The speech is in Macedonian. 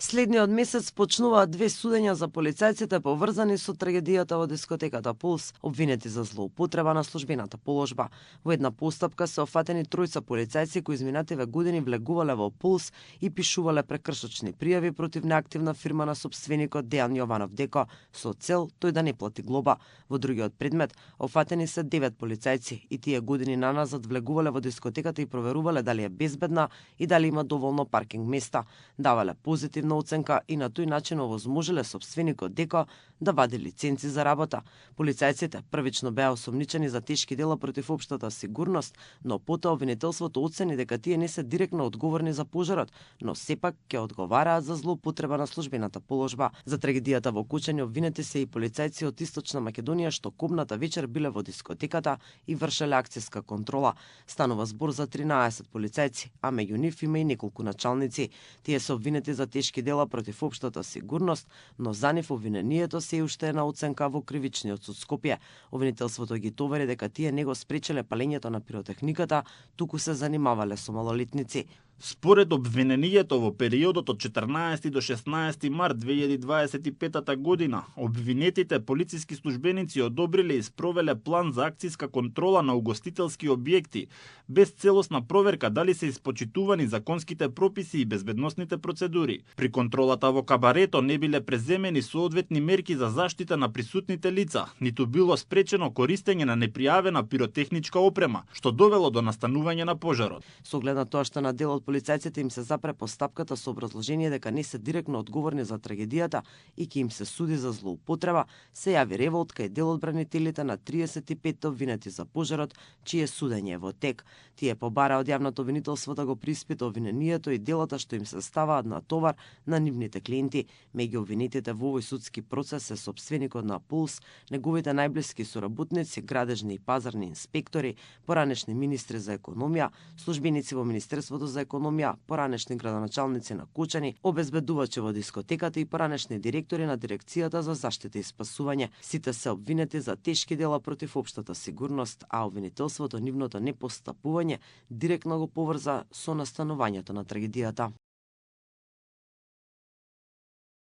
Следниот месец почнуваат две судења за полицајците поврзани со трагедијата во дискотеката Пулс, обвинети за злоупотреба на службената положба. Во една постапка се офатени тројца полицајци кои изминативе години влегувале во Пулс и пишувале прекршочни пријави против неактивна фирма на сопственикот Дејан Јованов Деко со цел тој да не плати глоба. Во другиот предмет офатени се 9 полицајци и тие години наназад влегувале во дискотеката и проверувале дали е безбедна и дали има доволно паркинг места. Давале позитивна оценка и на тој начин овозможиле сопственикот Деко да вади лиценци за работа. Полицајците првично беа осомничени за тешки дела против општата сигурност, но потоа обвинителството оцени дека тие не се директно одговорни за пожарот, но сепак ќе одговараат за злоупотреба на службената положба. За трагедијата во Кучани обвинети се и полицајци од Источна Македонија што кобната вечер биле во дискотеката и вршеле акцијска контрола. Станува збор за 13 полицајци, а меѓу нив има и неколку началници. Тие се обвинети за тешки дела против општата сигурност, но за нив обвинението се уште една оценка во кривичниот суд Скопје. Обвинителството ги товари дека тие не го спречеле палењето на пиротехниката, туку се занимавале со малолетници. Според обвинението во периодот од 14 до 16 март 2025 година, обвинетите полициски службеници одобриле и спровеле план за акцијска контрола на угостителски објекти, без целосна проверка дали се испочитувани законските прописи и безбедносните процедури. При контролата во кабарето не биле преземени соодветни мерки за заштита на присутните лица, ниту било спречено користење на непријавена пиротехничка опрема, што довело до настанување на пожарот. Со оглед на тоа што на дел од полицајците им се запре постапката со образложение дека не се директно одговорни за трагедијата и ќе им се суди за злоупотреба, се јави револт кај дел од бранителите на 35 обвинети за пожарот, чие судење е во тек. Тие побара од јавното обвинителство да го приспита обвинението и делата што им се ставаат на товар на нивните клиенти. Меѓу обвинетите во овој судски процес се сопственикот на Пулс, неговите најблиски соработници, градежни и пазарни инспектори, поранешни министри за економија, службеници во Министерството за економија, поранешни градоначалници на Кучани, обезбедувачи во дискотеката и поранешни директори на дирекцијата за заштита и спасување. Сите се обвинети за тешки дела против општата сигурност, а обвинителството нивното непостапување директно го поврза со настанувањето на трагедијата.